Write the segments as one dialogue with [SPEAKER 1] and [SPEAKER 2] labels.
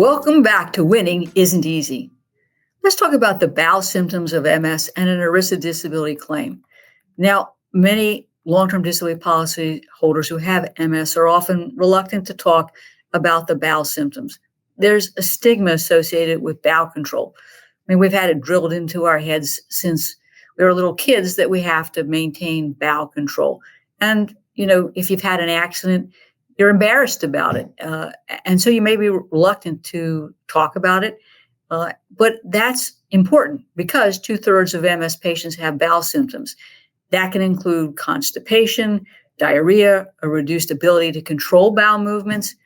[SPEAKER 1] Welcome back to Winning Isn't Easy. Let's talk about the bowel symptoms of MS and an ERISA disability claim. Now, many long-term disability policy holders who have MS are often reluctant to talk about the bowel symptoms. There's a stigma associated with bowel control. I mean, we've had it drilled into our heads since we were little kids that we have to maintain bowel control. And, if you've had an accident, you're embarrassed about it. And so you may be reluctant to talk about it. But that's important because 2/3 of MS patients have bowel symptoms. That can include constipation, diarrhea, a reduced ability to control bowel movements.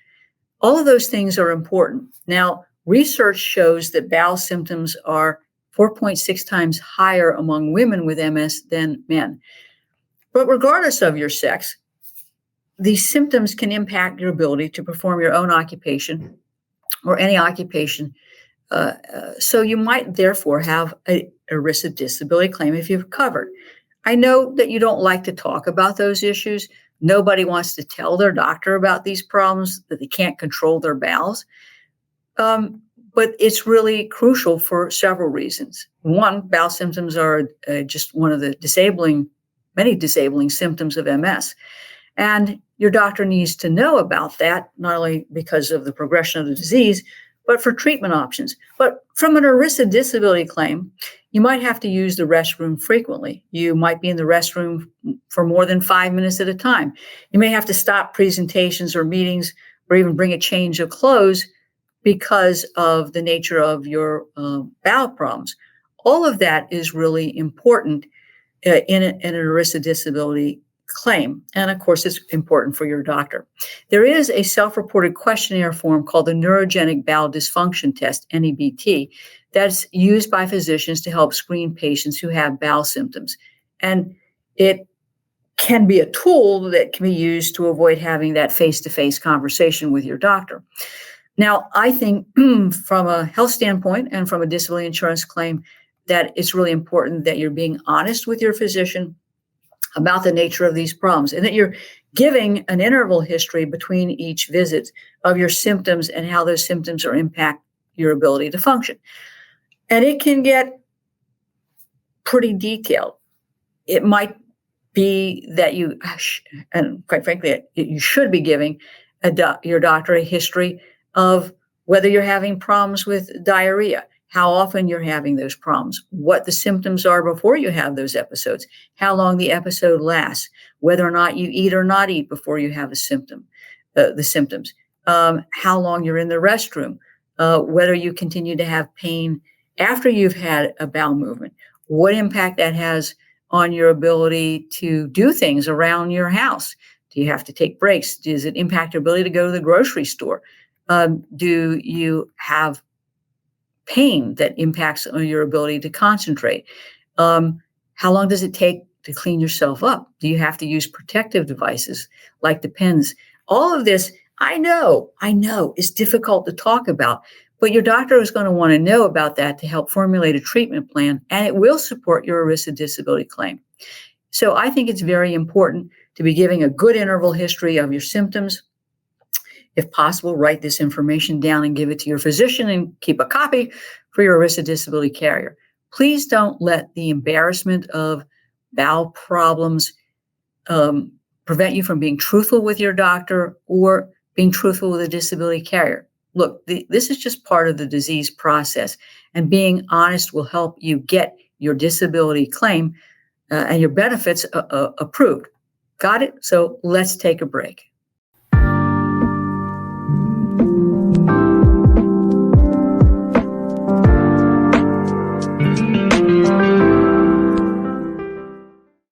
[SPEAKER 1] All of those things are important. Now, research shows that bowel symptoms are 4.6 times higher among women with MS than men. But regardless of your sex, these symptoms can impact your ability to perform your own occupation or any occupation. So you might therefore have a ERISA disability claim if you've covered. I know that you don't like to talk about those issues. Nobody wants to tell their doctor about these problems, that they can't control their bowels. But it's really crucial for several reasons. One, bowel symptoms are just one of the many disabling symptoms of MS. And your doctor needs to know about that, not only because of the progression of the disease, but for treatment options. But from an ERISA disability claim, you might have to use the restroom frequently. You might be in the restroom for more than 5 minutes at a time. You may have to stop presentations or meetings or even bring a change of clothes because of the nature of your bowel problems. All of that is really important in an ERISA disability claim. And of course, it's important for your doctor. There is a self-reported questionnaire form called the Neurogenic Bowel Dysfunction Test, NEBT, that's used by physicians to help screen patients who have bowel symptoms. And it can be a tool that can be used to avoid having that face-to-face conversation with your doctor. Now, I think from a health standpoint and from a disability insurance claim, that it's really important that you're being honest with your physician about the nature of these problems, and that you're giving an interval history between each visit of your symptoms and how those symptoms are impact your ability to function. And it can get pretty detailed. It might be that you, and quite frankly, you should be giving your doctor a history of whether you're having problems with diarrhea, how often you're having those problems, what the symptoms are before you have those episodes, how long the episode lasts, whether or not you eat or not eat before you have the symptoms, how long you're in the restroom, whether you continue to have pain after you've had a bowel movement, what impact that has on your ability to do things around your house. Do you have to take breaks? Does it impact your ability to go to the grocery store? Do you have pain that impacts on your ability to concentrate? How long does it take to clean yourself up? Do you have to use protective devices like Depends? All of this, I know is difficult to talk about, but your doctor is going to want to know about that to help formulate a treatment plan, and it will support your ERISA disability claim. So I think it's very important to be giving a good interval history of your symptoms. If possible, write this information down and give it to your physician and keep a copy for your ERISA disability carrier. Please don't let the embarrassment of bowel problems prevent you from being truthful with your doctor or being truthful with a disability carrier. Look, this is just part of the disease process, and being honest will help you get your disability claim and your benefits approved. Got it? So let's take a break.